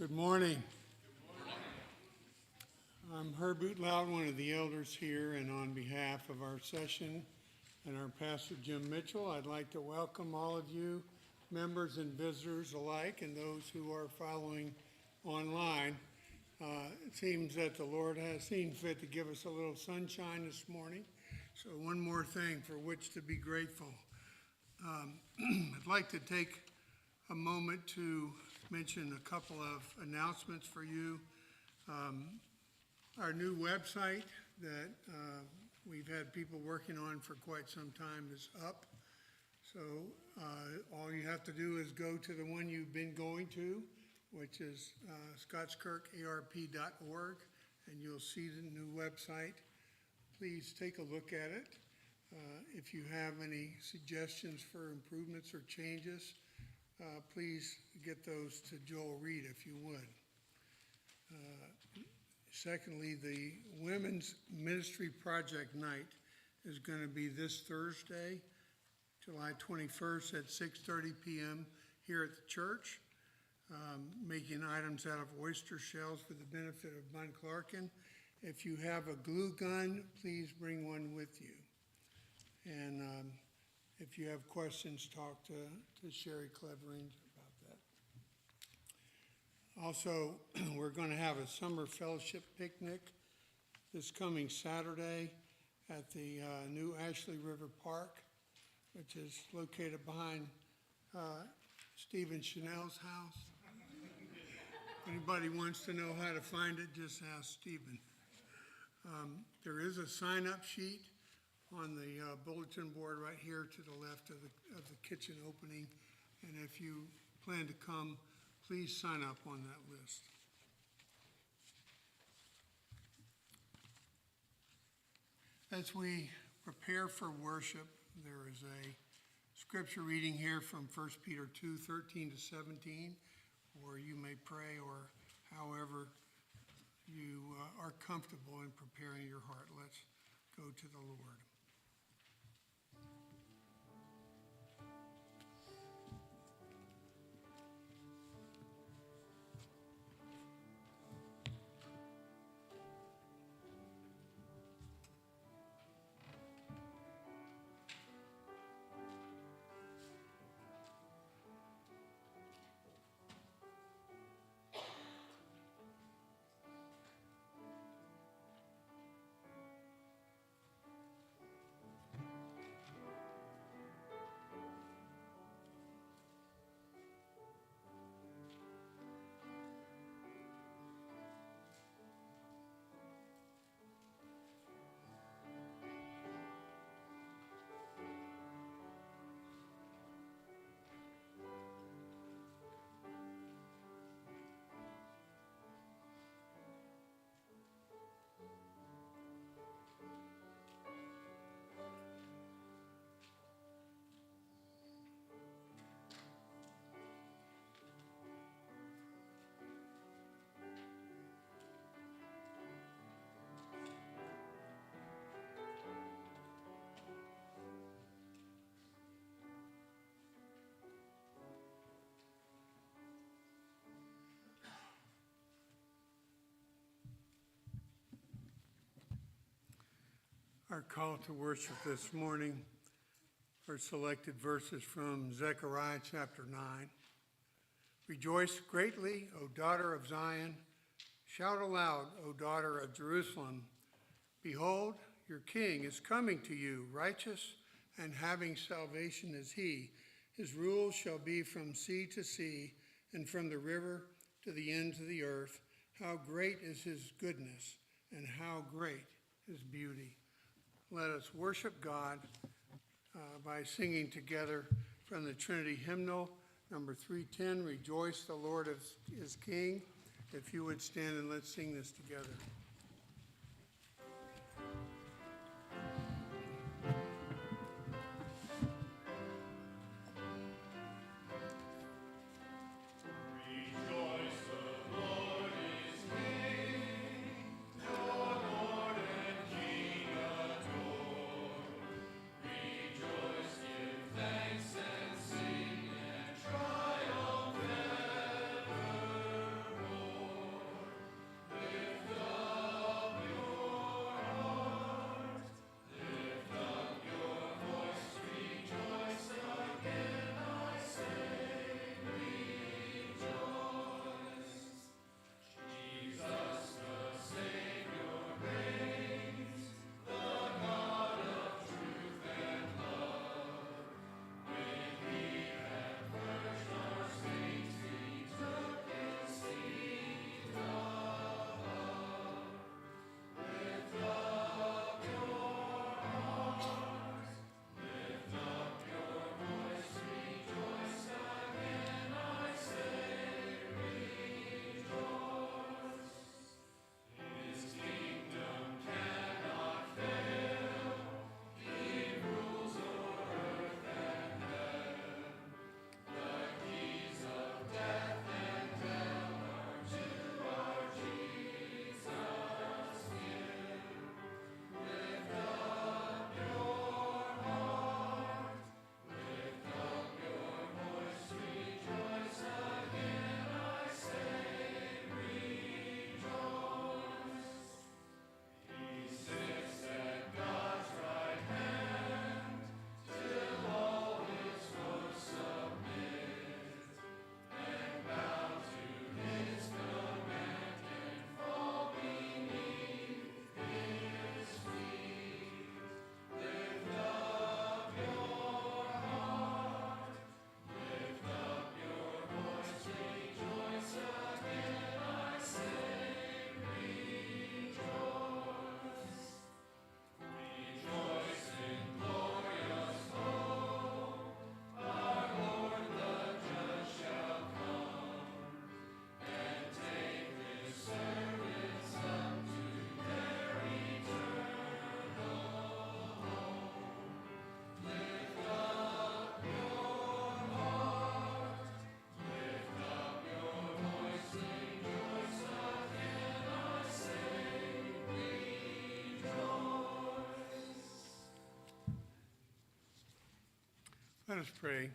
Good morning. I'm Herbert Loud, one of the elders here, and on behalf of our session and our pastor Jim Mitchell, I'd like to welcome all of you, members and visitors alike, and those who are following online. It seems that the Lord has seen fit to give us a little sunshine this morning, so one more thing for which to be grateful. I'd like to take a moment to mention a couple of announcements for you. Our new website that we've had people working on for quite some time is up. So all you have to do is go to the one you've been going to, which is ScotsKirkARP.org, and you'll see the new website. Please take a look at it. If you have any suggestions for improvements or changes, please get those to Joel Reed if you would. Secondly, the Women's Ministry Project Night is going to be this Thursday, July 21st at 6:30 p.m. here at the church, making items out of oyster shells for the benefit of Bun Clarkin. If you have a glue gun, please bring one with you. And if you have questions, talk to Sherry Clevering about that. Also, we're going to have a summer fellowship picnic this coming Saturday at the new Ashley River Park, which is located behind Stephen Chanel's house. Anybody wants to know how to find it, just ask Stephen. There is a sign-up sheet on the bulletin board right here to the left of the kitchen opening, and if you plan to come, please sign up on that list. As we prepare for worship, there is a scripture reading here from 1 Peter 2:13-17, where you may pray or however you are comfortable in preparing your heart. Let's go to the Lord. Our call to worship this morning are selected verses from Zechariah chapter 9. Rejoice greatly, O daughter of Zion. Shout aloud, O daughter of Jerusalem. Behold, your king is coming to you, righteous and having salvation is he. His rule shall be from sea to sea and from the river to the ends of the earth. How great is his goodness and how great his beauty. Let us worship God by singing together from the Trinity hymnal, number 310, Rejoice, the Lord is King. If you would stand and let's sing this together. Thanks and sing and triumph evermore. Let us pray.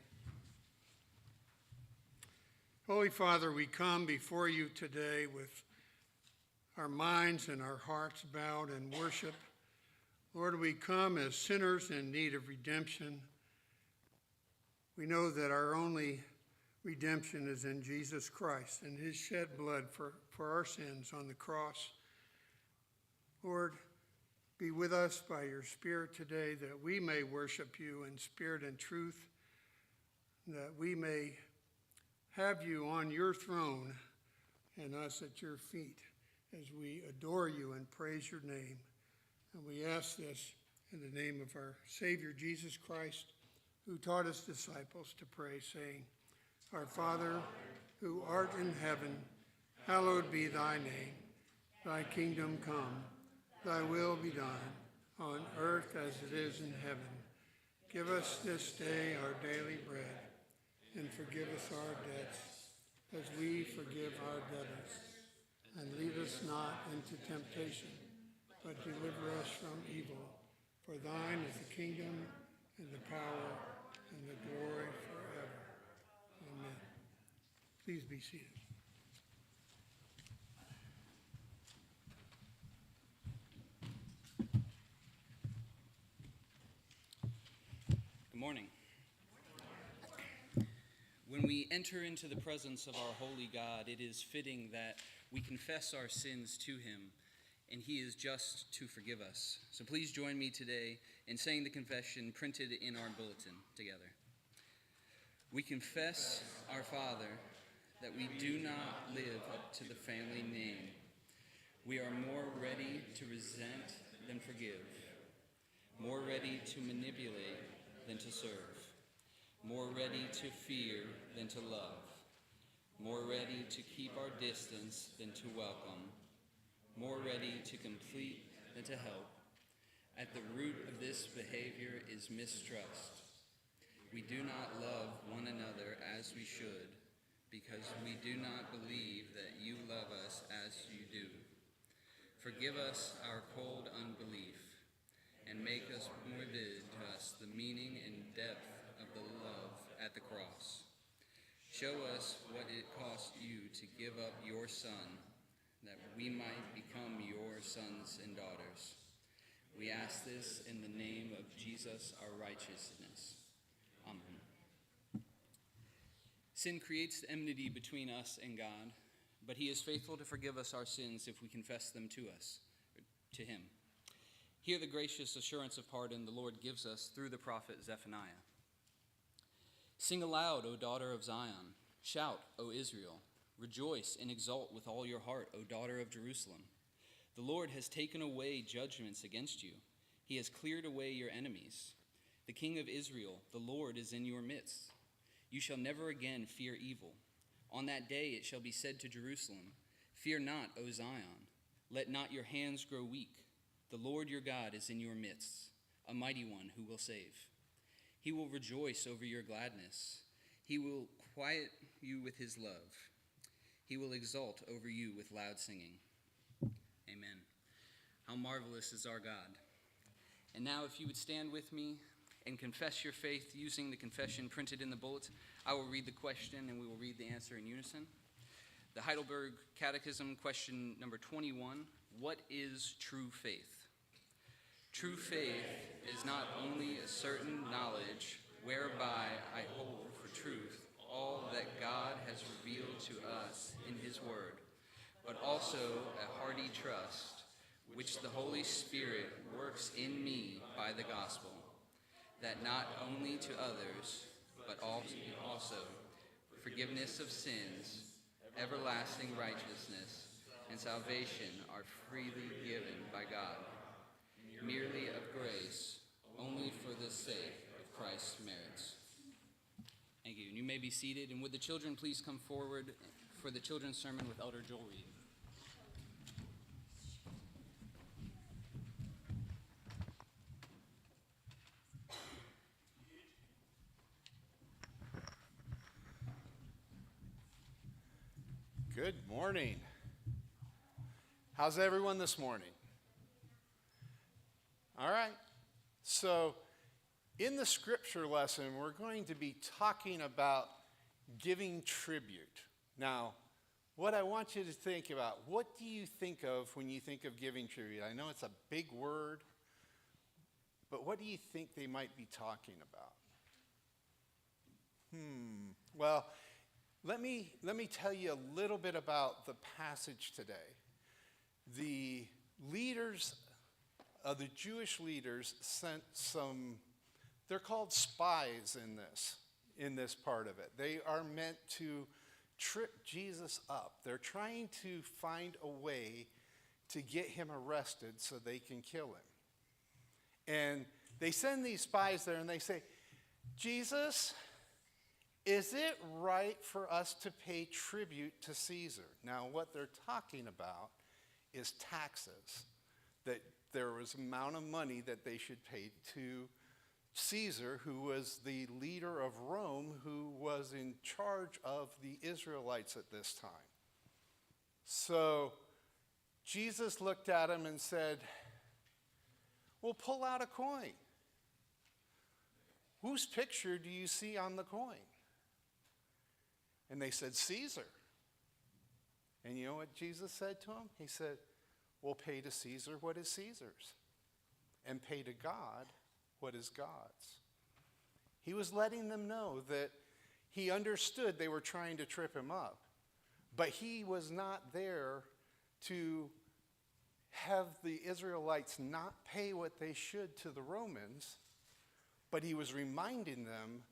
Holy Father, we come before you today with our minds and our hearts bowed in worship. Lord, we come as sinners in need of redemption. We know that our only redemption is in Jesus Christ and his shed blood for our sins on the cross. Lord, be with us by your Spirit today that we may worship you in spirit and truth, that we may have you on your throne and us at your feet as we adore you and praise your name. And we ask this in the name of our Savior, Jesus Christ, who taught his disciples to pray, saying, Our Father, who art in heaven, hallowed be thy name. Thy kingdom come, thy will be done, on earth as it is in heaven. Give us this day our daily bread, and forgive us our debts, as we forgive our debtors. And lead us not into temptation, but deliver us from evil. For thine is the kingdom, and the power, and the glory forever. Amen. Please be seated. Good morning. When we enter into the presence of our holy God, it is fitting that we confess our sins to him, and he is just to forgive us. So please join me today in saying the confession printed in our bulletin together. We confess, our Father, that we do not live up to the family name. We are more ready to resent than forgive, more ready to manipulate than to serve, more ready to fear than to love, more ready to keep our distance than to welcome, more ready to complete than to help. At the root of this behavior is mistrust. We do not love one another as we should because we do not believe that you love us as you do. Forgive us our cold unbelief and make us more vivid to us the meaning and depth of the love at the cross. Show us what it cost you to give up your Son, that we might become your sons and daughters. We ask this in the name of Jesus, our righteousness. Amen. Sin creates enmity between us and God, but he is faithful to forgive us our sins if we confess them to him. Hear the gracious assurance of pardon the Lord gives us through the prophet Zephaniah. Sing aloud, O daughter of Zion. Shout, O Israel. Rejoice and exult with all your heart, O daughter of Jerusalem. The Lord has taken away judgments against you. He has cleared away your enemies. The King of Israel, the Lord, is in your midst. You shall never again fear evil. On that day it shall be said to Jerusalem, Fear not, O Zion. Let not your hands grow weak. The Lord your God is in your midst, a mighty one who will save. He will rejoice over your gladness. He will quiet you with his love. He will exult over you with loud singing. Amen. How marvelous is our God. And now if you would stand with me and confess your faith using the confession printed in the bulletin, I will read the question and we will read the answer in unison. The Heidelberg Catechism, question number 21, what is true faith? True faith is not only a certain knowledge whereby I hold for truth all that God has revealed to us in his word, but also a hearty trust, which the Holy Spirit works in me by the gospel, that not only to others, but also forgiveness of sins, everlasting righteousness, and salvation are freely given by God, merely of grace, only for the sake of Christ's merits. Thank you. And you may be seated. And would the children please come forward for the children's sermon with Elder Joel Reed. Good morning. How's everyone this morning? All right. So In the scripture lesson, we're going to be talking about giving tribute. Now, what I want you to think about, what do you think of when you think of giving tribute? I know it's a big word, but what do you think they might be talking about? Well, let me tell you a little bit about the passage today. The leaders, the Jewish leaders sent some, they're called spies in this part of it. They are meant to trip Jesus up. They're trying to find a way to get him arrested so they can kill him. And they send these spies there and they say, Jesus, is it right for us to pay tribute to Caesar? Now, what they're talking about is taxes, that there was an amount of money that they should pay to Caesar, who was the leader of Rome, who was in charge of the Israelites at this time. So Jesus looked at him and said, well, pull out a coin. Whose picture do you see on the coin? And they said, Caesar. And you know what Jesus said to him? He said, well, pay to Caesar what is Caesar's, and pay to God what is God's. He was letting them know that he understood they were trying to trip him up, but he was not there to have the Israelites not pay what they should to the Romans, but he was reminding them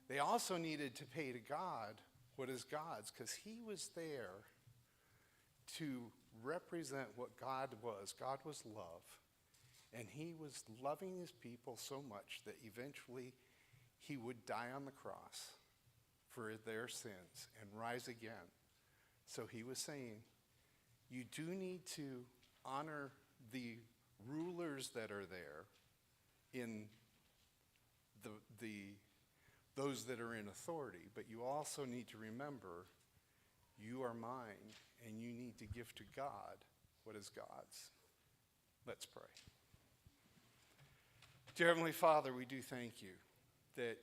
they also needed to pay to God what is God's, because he was there to represent what God was. God was love. And he was loving his people so much that eventually he would die on the cross for their sins and rise again. So he was saying, you do need to honor the rulers that are there, in those that are in authority, but you also need to remember you are mine, and you need to give to God what is God's. Let's pray. Dear Heavenly Father, we do thank you that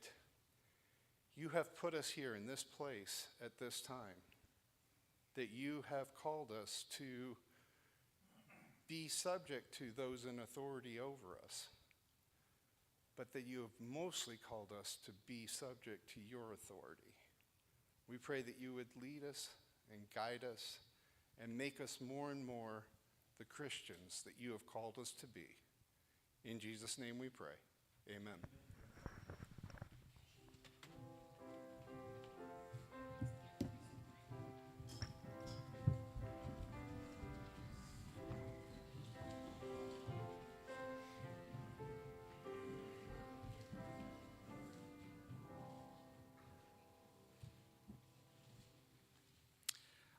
you have put us here in this place at this time, that you have called us to be subject to those in authority over us, but that you have mostly called us to be subject to your authority. We pray that you would lead us and guide us and make us more and more the Christians that you have called us to be. In Jesus' name we pray. Amen.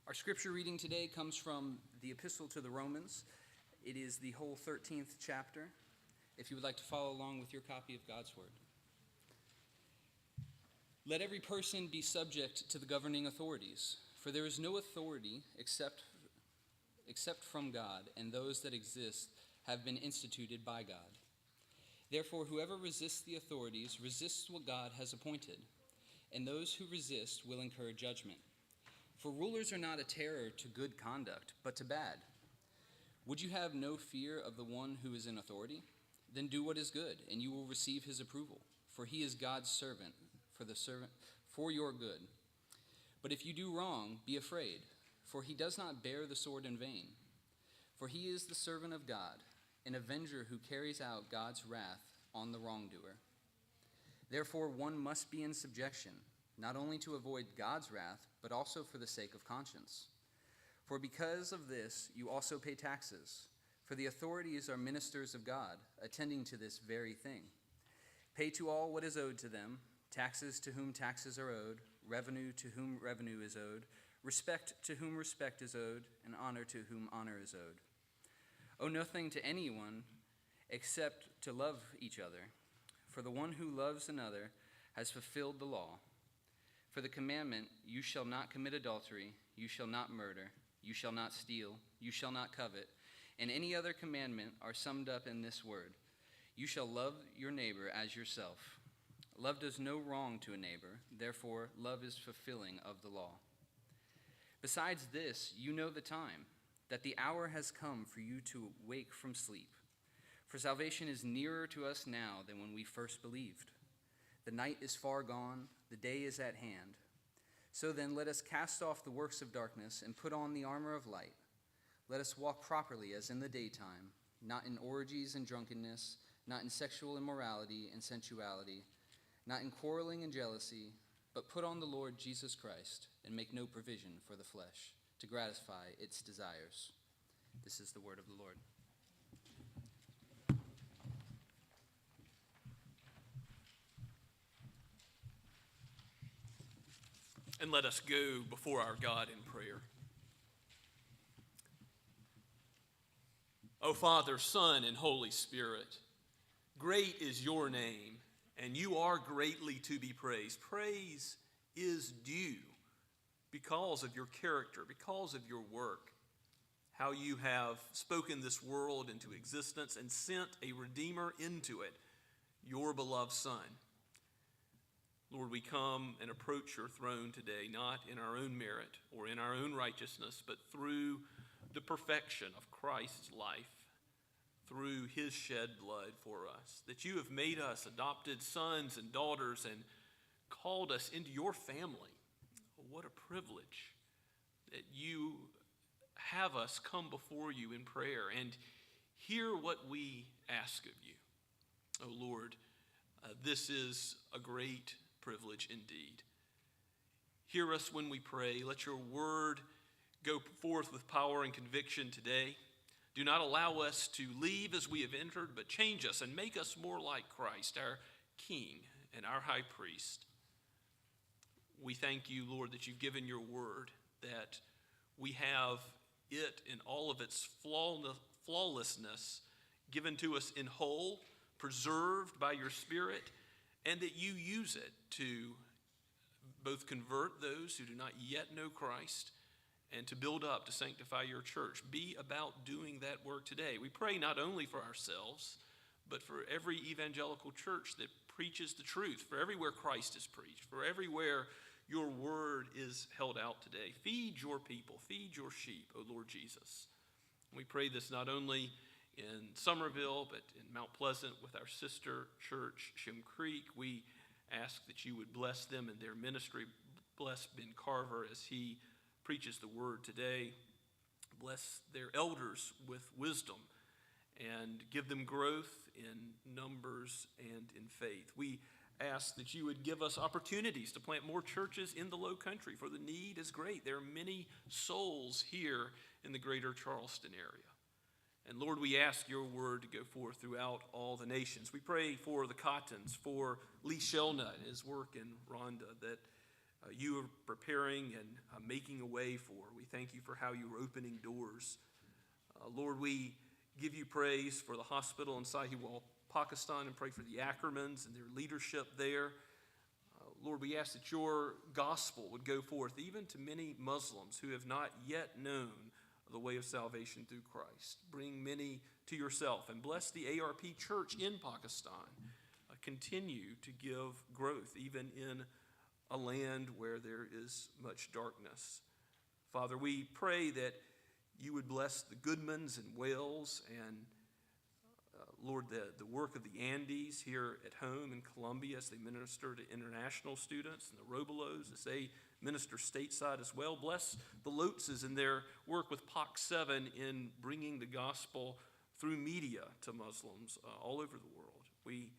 Our scripture reading today comes from the Epistle to the Romans. It is the whole 13th chapter, if you would like to follow along with your copy of God's Word. Let every person be subject to the governing authorities, for there is no authority except from God, and those that exist have been instituted by God. Therefore, whoever resists the authorities resists what God has appointed, and those who resist will incur judgment. For rulers are not a terror to good conduct, but to bad. Would you have no fear of the one who is in authority? Then do what is good, and you will receive his approval, for he is God's servant for your good. But if you do wrong, be afraid, for he does not bear the sword in vain. For he is the servant of God, an avenger who carries out God's wrath on the wrongdoer. Therefore, one must be in subjection, not only to avoid God's wrath, but also for the sake of conscience. For because of this, you also pay taxes, for the authorities are ministers of God, attending to this very thing. Pay to all what is owed to them, taxes to whom taxes are owed, revenue to whom revenue is owed, respect to whom respect is owed, and honor to whom honor is owed. Owe nothing to anyone except to love each other, for the one who loves another has fulfilled the law. For the commandment, you shall not commit adultery, you shall not murder, you shall not steal, you shall not covet, and any other commandment are summed up in this word: you shall love your neighbor as yourself. Love does no wrong to a neighbor, therefore love is fulfilling of the law. Besides this, you know the time, that the hour has come for you to wake from sleep. For salvation is nearer to us now than when we first believed. The night is far gone, the day is at hand. So then let us cast off the works of darkness and put on the armor of light. Let us walk properly as in the daytime, not in orgies and drunkenness, not in sexual immorality and sensuality, not in quarreling and jealousy, but put on the Lord Jesus Christ and make no provision for the flesh to gratify its desires. This is the word of the Lord. And let us go before our God in prayer. O Father, Son, and Holy Spirit, great is your name, and you are greatly to be praised. Praise is due because of your character, because of your work, how you have spoken this world into existence and sent a Redeemer into it, your beloved Son. Lord, we come and approach your throne today, not in our own merit or in our own righteousness, but through the perfection of Christ's life, through his shed blood for us, that you have made us adopted sons and daughters and called us into your family. What a privilege that you have us come before you in prayer and hear what we ask of you. Oh Lord, this is a great privilege indeed. Hear us when we pray. Let your word go forth with power and conviction today. Do not allow us to leave as we have entered, but change us and make us more like Christ, our King and our High Priest. We thank you, Lord, that you've given your word, that we have it in all of its flawlessness given to us in whole, preserved by your Spirit, and that you use it to both convert those who do not yet know Christ and to build up, to sanctify your church. Be about doing that work today. We pray not only for ourselves, but for every evangelical church that preaches the truth, for everywhere Christ is preached, for everywhere your word is held out today. Feed your people, feed your sheep, O Lord Jesus. We pray this not only in Summerville, but in Mount Pleasant with our sister church, Shem Creek. We ask that you would bless them in their ministry. Bless Ben Carver as he preaches the word today. Bless their elders with wisdom and give them growth in numbers and in faith. We ask that you would give us opportunities to plant more churches in the Low Country, for the need is great. There are many souls here in the greater Charleston area. And Lord, we ask your word to go forth throughout all the nations. We pray for the Cottons, for Lee Shelnut and his work in Rhonda that you are preparing and making a way for. We thank you for how you are opening doors. Lord, we give you praise for the hospital in Sahiwal, Pakistan, and pray for the Ackermans and their leadership there. Lord, we ask that your gospel would go forth even to many Muslims who have not yet known the way of salvation through Christ. Bring many to yourself and bless the ARP church in Pakistan. Continue to give growth even in a land where there is much darkness. Father, we pray that you would bless the Goodmans in Wales and Lord, the work of the Andes here at home in Columbia as they minister to international students, and the Robelos as they minister stateside as well. Bless the Lotzes in their work with POC 7 in bringing the gospel through media to Muslims all over the world. We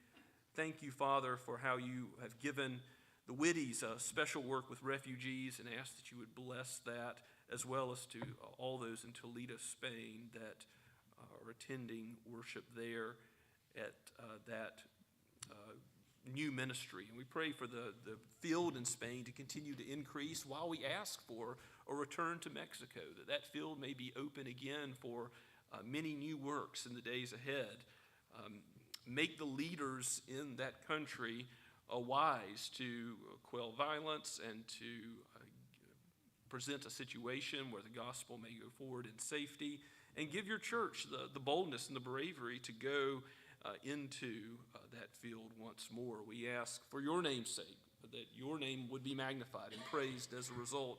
thank you, Father, for how you have given the Whitties special work with refugees, and ask that you would bless that, as well as to all those in Toledo, Spain, that are attending worship there at that new ministry. And we pray for the field in Spain to continue to increase while we ask for a return to Mexico, that field may be open again for many new works in the days ahead. Make the leaders in that country wise to quell violence and to present a situation where the gospel may go forward in safety, and give your church the boldness and the bravery to go into that field once more. We ask for your name's sake, that your name would be magnified and praised as a result,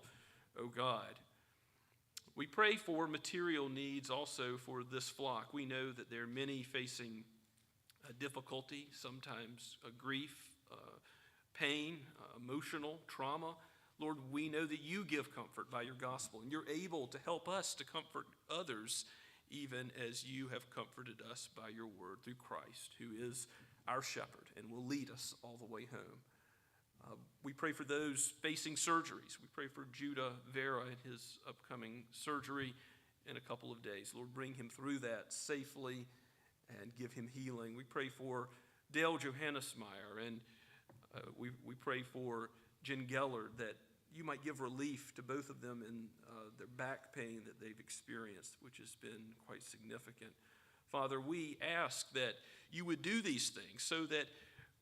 O God. We pray for material needs also for this flock. We know that there are many facing difficulty, sometimes grief, pain, emotional trauma. Lord, we know that you give comfort by your gospel, and you're able to help us to comfort others, even as you have comforted us by your word through Christ, who is our shepherd and will lead us all the way home. We pray for those facing surgeries. We pray for Judah Vera and his upcoming surgery in a couple of days. Lord, bring him through that safely and give him healing. We pray for Dale Johannesmeyer, and we pray for Jen Gellard, that you might give relief to both of them in their back pain that they've experienced, which has been quite significant. Father, we ask that you would do these things so that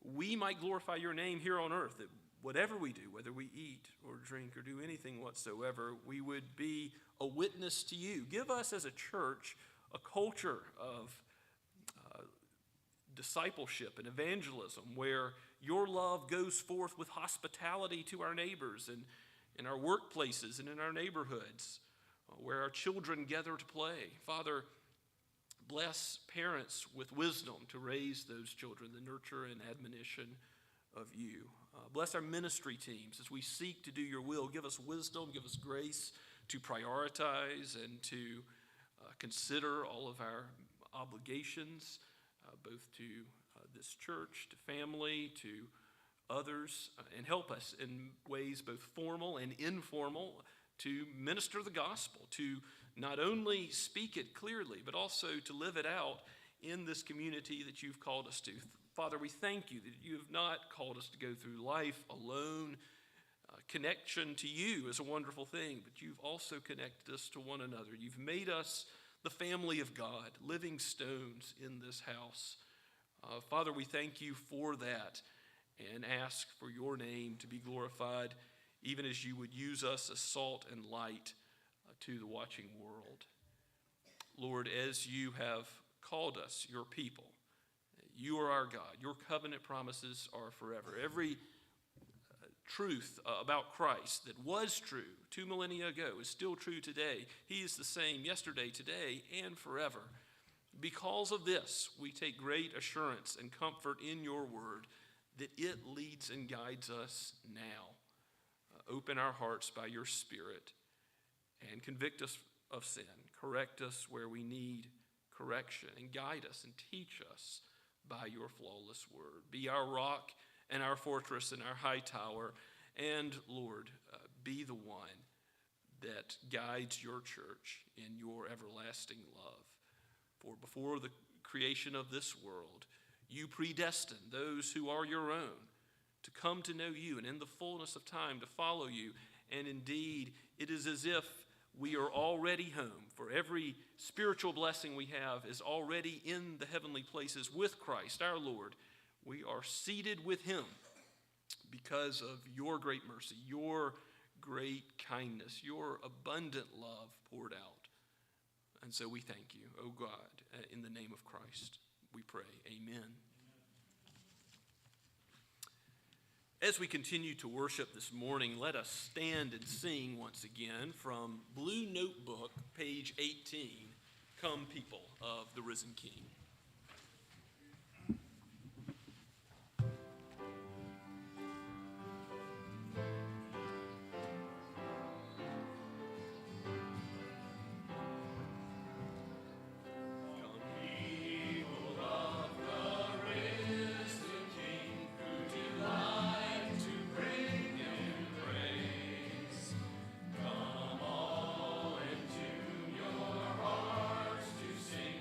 we might glorify your name here on earth, that whatever we do, whether we eat or drink or do anything whatsoever, we would be a witness to you. Give us as a church a culture of discipleship and evangelism where your love goes forth with hospitality to our neighbors and in our workplaces and in our neighborhoods, where our children gather to play. Father, bless parents with wisdom to raise those children, the nurture and admonition of you. Bless our ministry teams as we seek to do your will. Give us wisdom, give us grace to prioritize and to consider all of our obligations, both to this church, to family, to others, and help us in ways both formal and informal to minister the gospel, to not only speak it clearly, but also to live it out in this community that you've called us to. Father, we thank you that you have not called us to go through life alone. Connection to you is a wonderful thing, but you've also connected us to one another. You've made us the family of God, living stones in this house. Father, we thank you for that and ask for your name to be glorified, even as you would use us as salt and light to the watching world. Lord, as you have called us your people, you are our God. Your covenant promises are forever. Every truth about Christ that was true 2 millennia ago is still true today. He is the same yesterday, today, and forever. Because of this, we take great assurance and comfort in your word that it leads and guides us now. Open our hearts by your Spirit and convict us of sin. Correct us where we need correction and guide us and teach us by your flawless word. Be our rock and our fortress and our high tower. And Lord, be the one that guides your church in your everlasting love. For before the creation of this world, you predestined those who are your own to come to know you and in the fullness of time to follow you. And indeed, it is as if we are already home, for every spiritual blessing we have is already in the heavenly places with Christ our Lord. We are seated with him because of your great mercy, your great kindness, your abundant love poured out. And so we thank you, O God, in the name of Christ, we pray. Amen. As we continue to worship this morning, let us stand and sing once again from Blue Notebook, page 18, Come People of the Risen King. Your hearts to sing,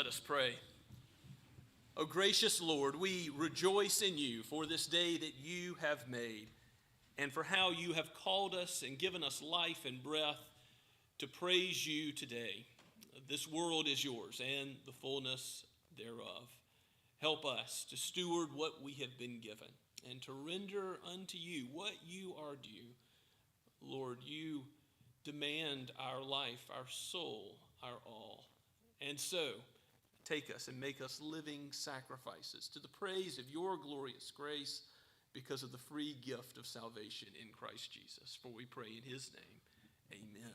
Let us pray. O gracious Lord, we rejoice in you for this day that you have made, and for how you have called us and given us life and breath to praise you today. This world is yours and the fullness thereof. Help us to steward what we have been given and to render unto you what you are due. Lord, you demand our life, our soul, our all. And so, take us and make us living sacrifices to the praise of your glorious grace because of the free gift of salvation in Christ Jesus. For we pray in his name, amen.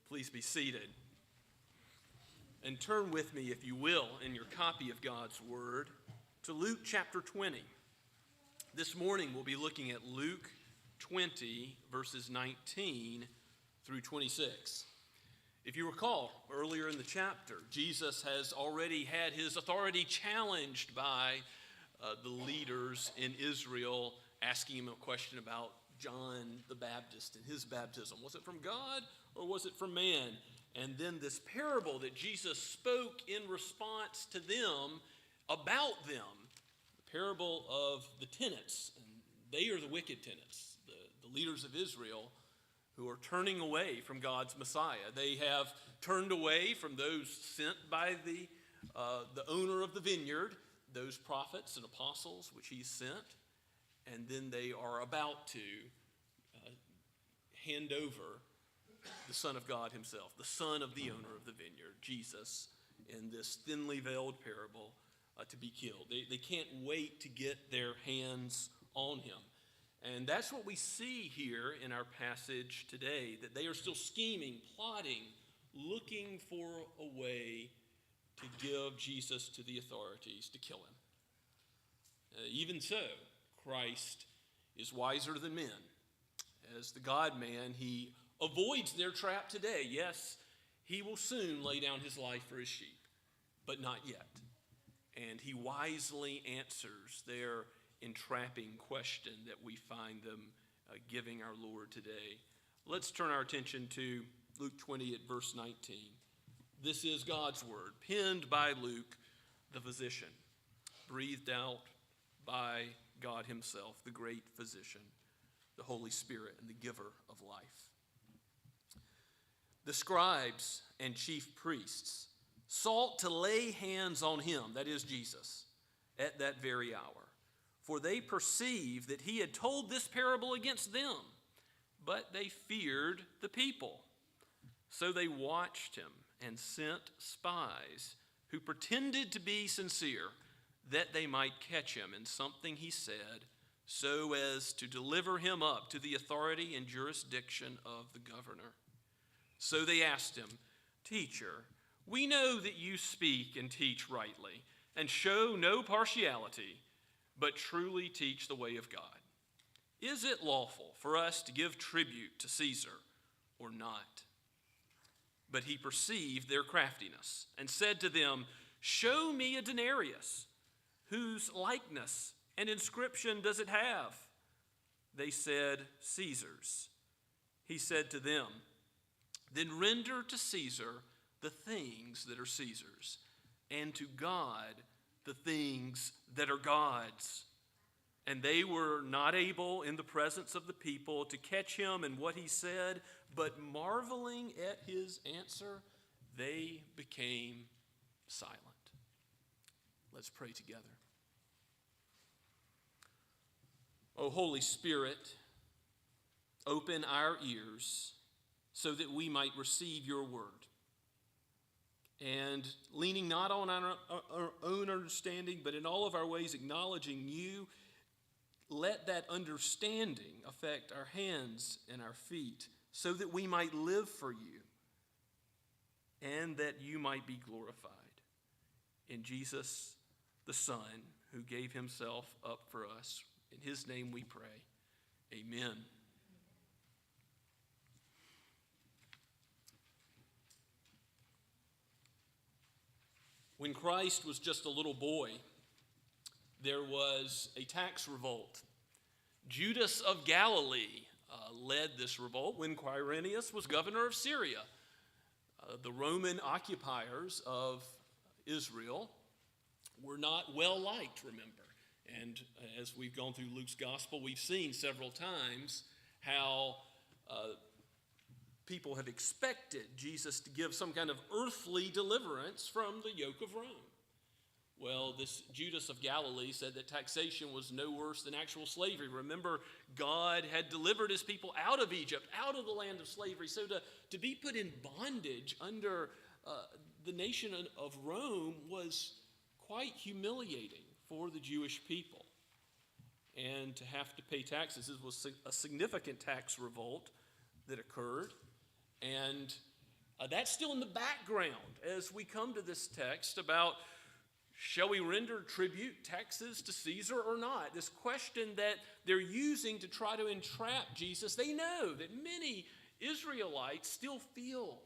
Please be seated. And turn with me, if you will, in your copy of God's Word, to Luke chapter 20. This morning we'll be looking at Luke 20, verses 19 through 26. If you recall, earlier in the chapter, Jesus has already had his authority challenged by the leaders in Israel, asking him a question about John the Baptist and his baptism. Was it from God or was it from man? And then this parable that Jesus spoke in response to them about them, the parable of the tenants. And they are the wicked tenants, the leaders of Israel who are turning away from God's Messiah. They have turned away from those sent by the owner of the vineyard, those prophets and apostles which he sent. And then they are about to hand over the Son of God himself, the son of the owner of the vineyard, Jesus, in this thinly veiled parable, to be killed. They can't wait to get their hands on him. And that's what we see here in our passage today, that they are still scheming, plotting, looking for a way to give Jesus to the authorities to kill him. Even so, Christ is wiser than men. As the God-man, he avoids their trap today. Yes, he will soon lay down his life for his sheep, but not yet. And he wisely answers their entrapping question that we find them giving our Lord today. Let's turn our attention to Luke 20 at verse 19. This is God's word, penned by Luke, the physician, breathed out by God himself, the great physician, the Holy Spirit, and the giver of life. The scribes and chief priests sought to lay hands on him, that is Jesus, at that very hour. For they perceived that he had told this parable against them, but they feared the people. So they watched him and sent spies who pretended to be sincere, that they might catch him in something he said, so as to deliver him up to the authority and jurisdiction of the governor. So they asked him, "Teacher, we know that you speak and teach rightly, and show no partiality, but truly teach the way of God. Is it lawful for us to give tribute to Caesar or not?" But he perceived their craftiness and said to them, "Show me a denarius. Whose likeness and inscription does it have?" They said, "Caesar's." He said to them, "Then render to Caesar the things that are Caesar's, and to God the things that are God's." And they were not able in the presence of the people to catch him in what he said, but marveling at his answer, they became silent. Let's pray together. O Holy Spirit, open our ears so that we might receive your word. And leaning not on our own understanding, but in all of our ways acknowledging you, let that understanding affect our hands and our feet so that we might live for you and that you might be glorified. In Jesus, the Son, who gave himself up for us, in his name we pray. Amen. When Christ was just a little boy, there was a tax revolt. Judas of Galilee led this revolt when Quirinius was governor of Syria. The Roman occupiers of Israel were not well liked, remember. And as we've gone through Luke's gospel, we've seen several times how people have expected Jesus to give some kind of earthly deliverance from the yoke of Rome. Well, this Judas of Galilee said that taxation was no worse than actual slavery. Remember, God had delivered his people out of Egypt, out of the land of slavery. So to be put in bondage under the nation of Rome was quite humiliating for the Jewish people. And to have to pay taxes, this was a significant tax revolt that occurred. And that's still in the background as we come to this text about, shall we render tribute, taxes to Caesar or not? This question that they're using to try to entrap Jesus. They know that many Israelites still feel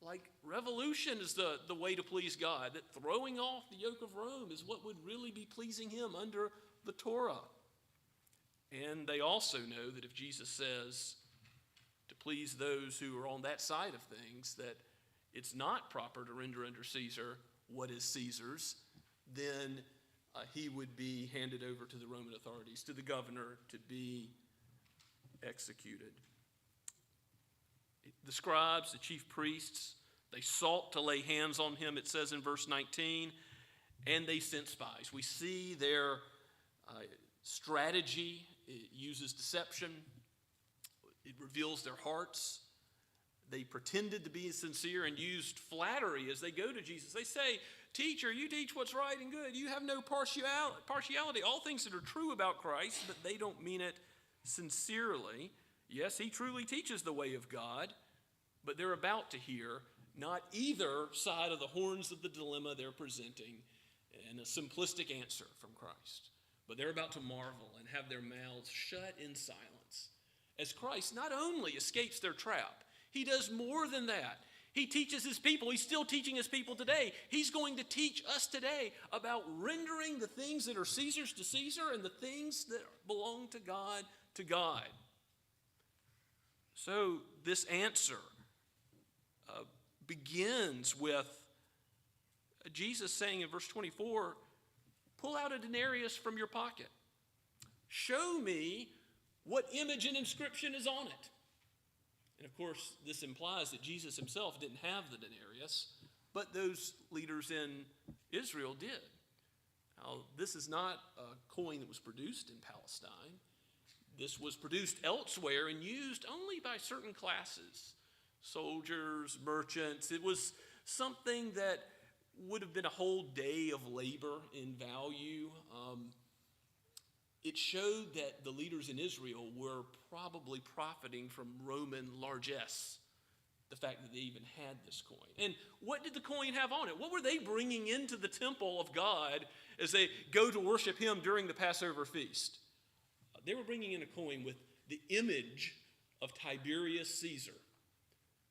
like revolution is the way to please God, that throwing off the yoke of Rome is what would really be pleasing him under the Torah. And they also know that if Jesus says to please those who are on that side of things, that it's not proper to render under Caesar what is Caesar's, then he would be handed over to the Roman authorities, to the governor, to be executed. The scribes, the chief priests, they sought to lay hands on him, it says in verse 19, and they sent spies. We see their strategy. It uses deception. It reveals their hearts. They pretended to be sincere and used flattery as they go to Jesus. They say, "Teacher, you teach what's right and good. You have no partiality. All things that are true about Christ," but they don't mean it sincerely. Yes, he truly teaches the way of God, but they're about to hear not either side of the horns of the dilemma they're presenting and a simplistic answer from Christ. But they're about to marvel and have their mouths shut in silence as Christ not only escapes their trap, he does more than that. He teaches his people. He's still teaching his people today. He's going to teach us today about rendering the things that are Caesar's to Caesar and the things that belong to God to God. So this answer begins with Jesus saying in verse 24, "Pull out a denarius from your pocket. Show me what image and inscription is on it." And of course, this implies that Jesus himself didn't have the denarius, but those leaders in Israel did. Now, this is not a coin that was produced in Palestine. This was produced elsewhere and used only by certain classes, soldiers, merchants. It was something that would have been a whole day of labor in value. it showed that the leaders in Israel were probably profiting from Roman largesse, the fact that they even had this coin. And what did the coin have on it? What were they bringing into the temple of God as they go to worship him during the Passover feast? They were bringing in a coin with the image of Tiberius Caesar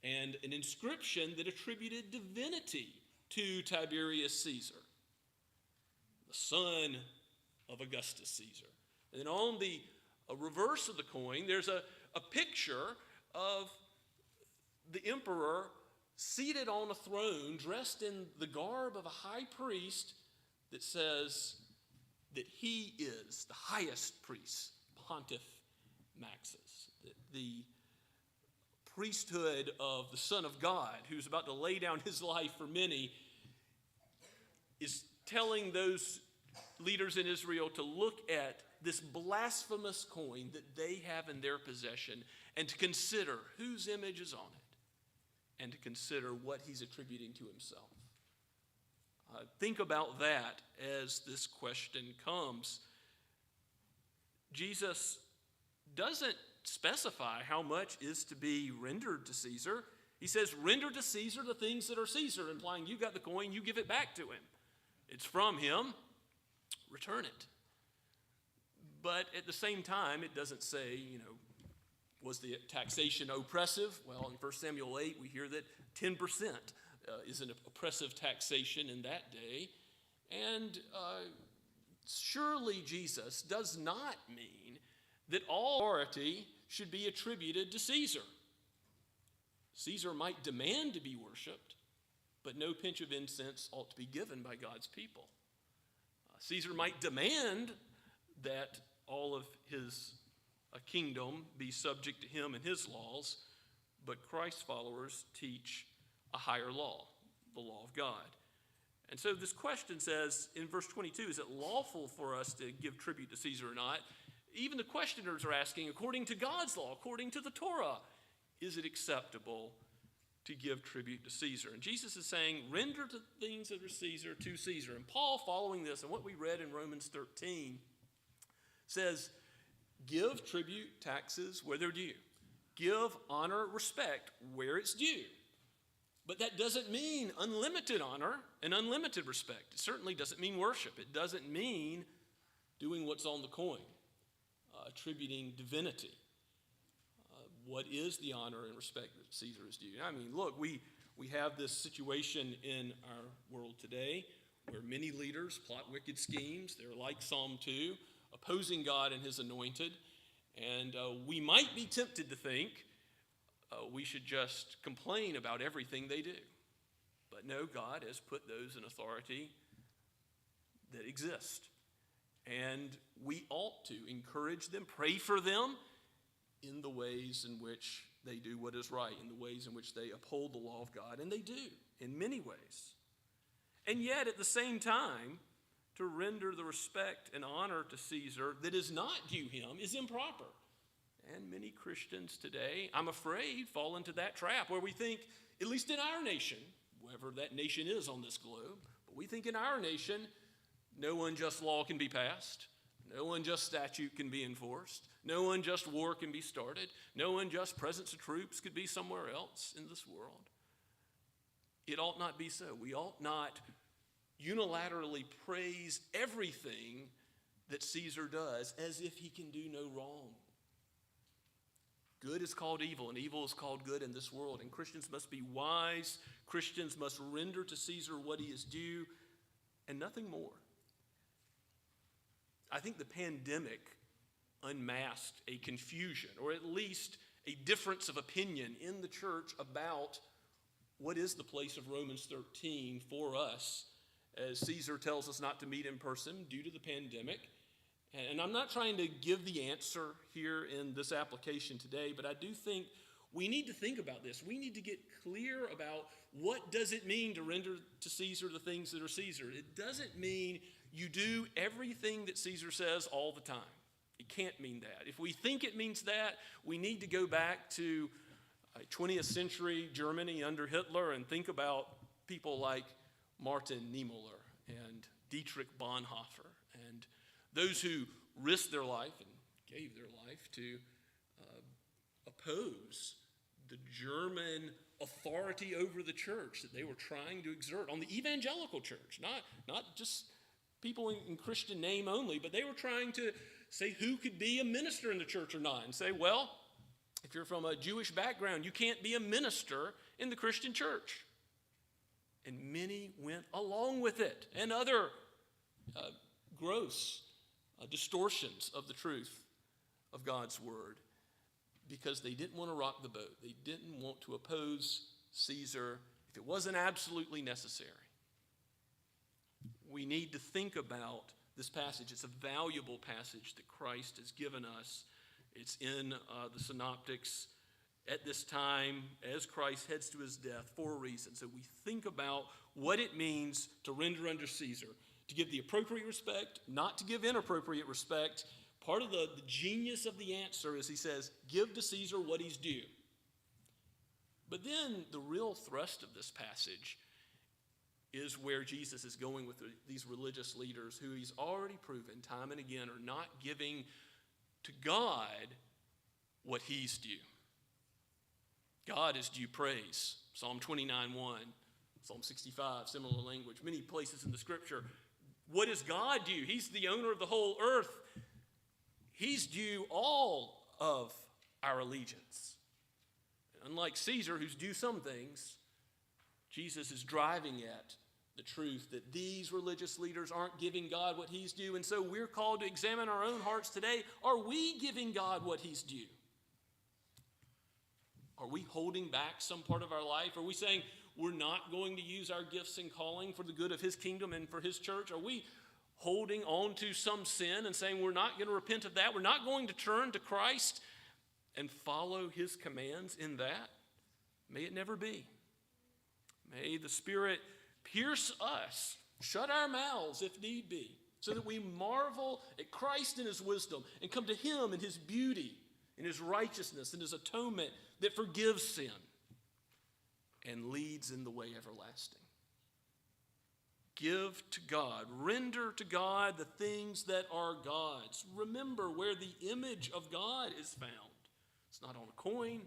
and an inscription that attributed divinity to Tiberius Caesar, the son of Augustus Caesar. And then on the reverse of the coin, there's a picture of the emperor seated on a throne, dressed in the garb of a high priest, that says that he is the highest priest, Pontiff Maximus. The priesthood of the Son of God, who's about to lay down his life for many, is telling those leaders in Israel to look at this blasphemous coin that they have in their possession and to consider whose image is on it and to consider what he's attributing to himself. Think about that as this question comes. Jesus doesn't specify how much is to be rendered to Caesar. He says, render to Caesar the things that are Caesar, implying you got the coin, you give it back to him. It's from him, return it. But at the same time, it doesn't say, was the taxation oppressive? Well, in 1 Samuel 8, we hear that 10% is an oppressive taxation in that day. And surely Jesus does not mean that all authority should be attributed to Caesar. Caesar might demand to be worshipped, but no pinch of incense ought to be given by God's people. Caesar might demand that all of his kingdom be subject to him and his laws, but Christ's followers teach a higher law, the law of God. And so this question says in verse 22, is it lawful for us to give tribute to Caesar or not? Even the questioners are asking, according to God's law, according to the Torah, is it acceptable to give tribute to Caesar? And Jesus is saying, render the things that are Caesar to Caesar. And Paul, following this, and what we read in Romans 13, says, give tribute, taxes where they're due. Give honor, respect where it's due. But that doesn't mean unlimited honor and unlimited respect. It certainly doesn't mean worship. It doesn't mean doing what's on the coin, attributing divinity. What is the honor and respect that Caesar is due? I mean, look, we have this situation in our world today where many leaders plot wicked schemes. They're like Psalm 2, opposing God and his anointed. And we might be tempted to think we should just complain about everything they do. But no, God has put those in authority that exist. And we ought to encourage them, pray for them in the ways in which they do what is right, in the ways in which they uphold the law of God. And they do, in many ways. And yet, at the same time, to render the respect and honor to Caesar that is not due him is improper. And many Christians today, I'm afraid, fall into that trap where we think, at least in our nation, wherever that nation is on this globe, but we think in our nation, no unjust law can be passed, no unjust statute can be enforced, no unjust war can be started, no unjust presence of troops could be somewhere else in this world. It ought not be so. We ought not unilaterally praise everything that Caesar does as if he can do no wrong. Good is called evil, and evil is called good in this world. And Christians must be wise. Christians must render to Caesar what he is due, and nothing more. I think the pandemic unmasked a confusion, or at least a difference of opinion in the church about what is the place of Romans 13 for us, as Caesar tells us not to meet in person due to the pandemic. And I'm not trying to give the answer here in this application today, but I do think we need to think about this. We need to get clear about what does it mean to render to Caesar the things that are Caesar. It doesn't mean you do everything that Caesar says all the time. It can't mean that. If we think it means that, we need to go back to 20th century Germany under Hitler and think about people like Martin Niemöller and Dietrich Bonhoeffer and those who risked their life and gave their life to oppose the German authority over the church that they were trying to exert on the evangelical church, not just people in Christian name only, but they were trying to say who could be a minister in the church or not, and say, well, if you're from a Jewish background, you can't be a minister in the Christian church. And many went along with it, and other gross distortions of the truth of God's word, because they didn't want to rock the boat. They didn't want to oppose Caesar if it wasn't absolutely necessary. We need to think about this passage. It's a valuable passage that Christ has given us. It's in the synoptics at this time as Christ heads to his death for a reason. So we think about what it means to render unto Caesar, to give the appropriate respect, not to give inappropriate respect. Part of the genius of the answer is he says, give to Caesar what he's due. But then the real thrust of this passage is where Jesus is going with these religious leaders who he's already proven time and again are not giving to God what he's due. God is due praise. Psalm 29:1, Psalm 65, similar language, many places in the scripture. What is God due? He's the owner of the whole earth. He's due all of our allegiance. Unlike Caesar, who's due some things, Jesus is driving at the truth that these religious leaders aren't giving God what he's due. And so we're called to examine our own hearts today. Are we giving God what he's due? Are we holding back some part of our life? Are we saying we're not going to use our gifts and calling for the good of his kingdom and for his church? Are we holding on to some sin and saying we're not going to repent of that? We're not going to turn to Christ and follow his commands in that? May it never be. May the Spirit pierce us, shut our mouths if need be, so that we marvel at Christ and his wisdom and come to him in his beauty, in his righteousness, and his atonement that forgives sin and leads in the way everlasting. Give to God, render to God the things that are God's. Remember where the image of God is found. It's not on a coin,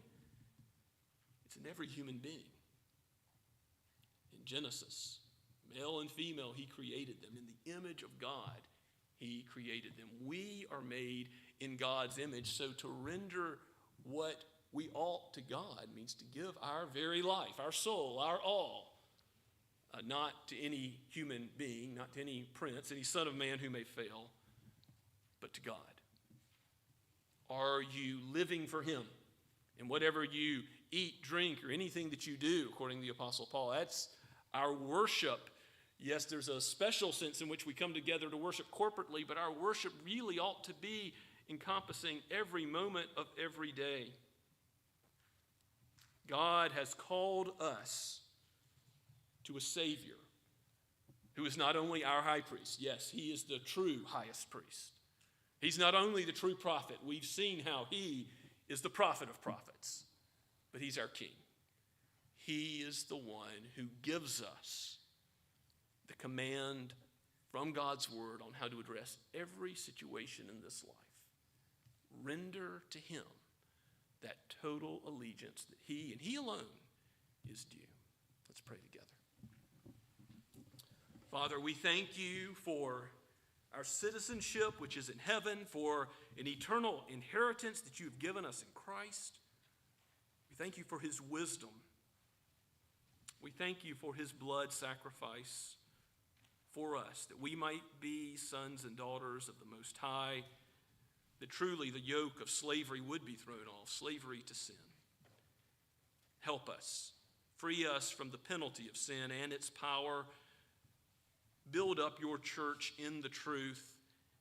it's in every human being. In Genesis, male and female, he created them. In the image of God, he created them. We are made in God's image, so to render what we ought to God means to give our very life, our soul, our all, not to any human being, not to any prince, any son of man who may fail, but to God. Are you living for him in whatever you eat, drink, or anything that you do, according to the Apostle Paul? That's our worship. Yes, there's a special sense in which we come together to worship corporately, but our worship really ought to be encompassing every moment of every day. God has called us to a Savior who is not only our high priest. Yes, he is the true highest priest. He's not only the true prophet. We've seen how he is the prophet of prophets, but he's our king. He is the one who gives us the command from God's word on how to address every situation in this life. Render to him that total allegiance that he and he alone is due. Let's pray together. Father, we thank you for our citizenship, which is in heaven, for an eternal inheritance that you have given us in Christ. We thank you for his wisdom. We thank you for his blood sacrifice for us, that we might be sons and daughters of the Most High, that truly the yoke of slavery would be thrown off, slavery to sin. Help us. Free us from the penalty of sin and its power. Build up your church in the truth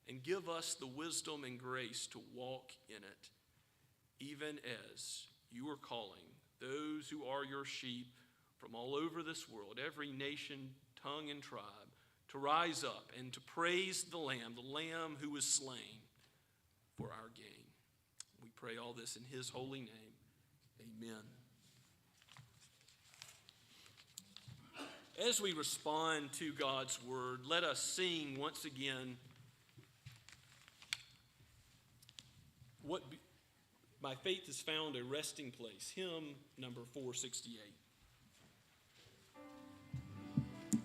and give us the wisdom and grace to walk in it, even as you are calling those who are your sheep from all over this world, every nation, tongue, and tribe, to rise up and to praise the Lamb who was slain for our gain. We pray all this in his holy name. Amen. As we respond to God's word, let us sing once again My faith has found a resting place. Hymn number 468.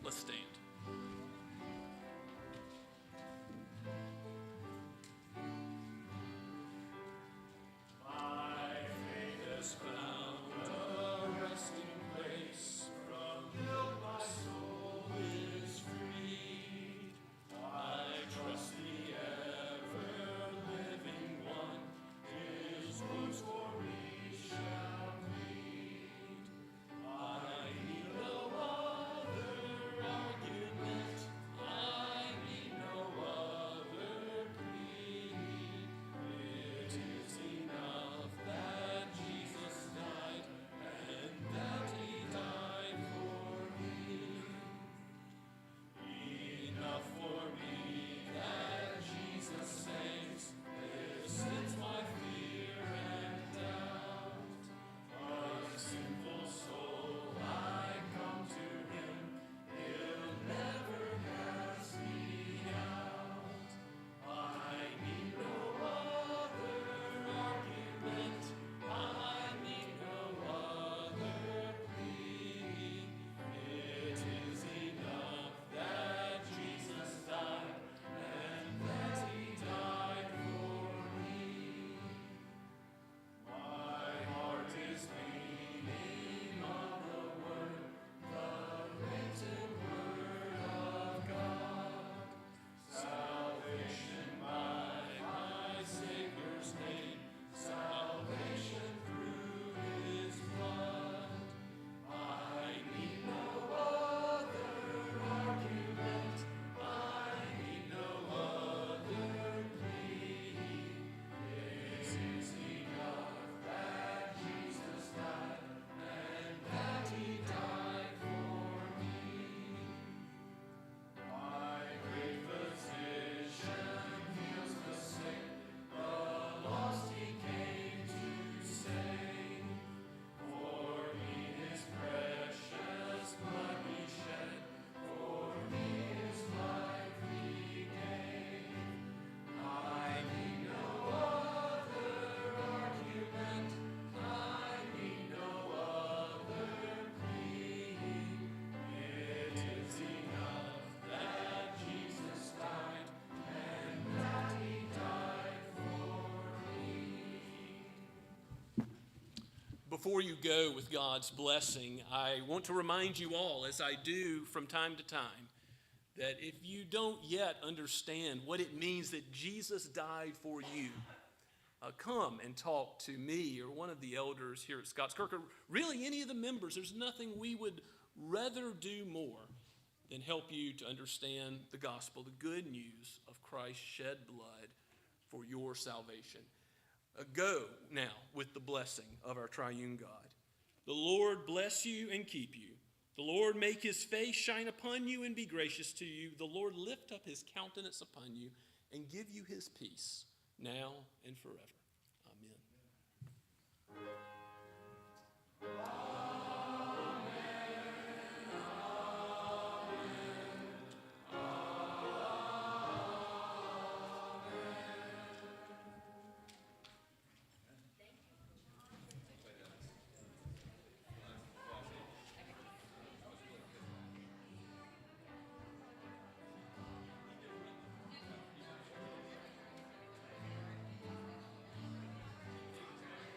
Let's stand. Before you go with God's blessing, I want to remind you all, as I do from time to time, that if you don't yet understand what it means that Jesus died for you, come and talk to me or one of the elders here at Scots Kirk, or really any of the members. There's nothing we would rather do more than help you to understand the gospel, the good news of Christ's shed blood for your salvation. Go now with the blessing of our triune God. The Lord bless you and keep you. The Lord make his face shine upon you and be gracious to you. The Lord lift up his countenance upon you and give you his peace now and forever. Amen.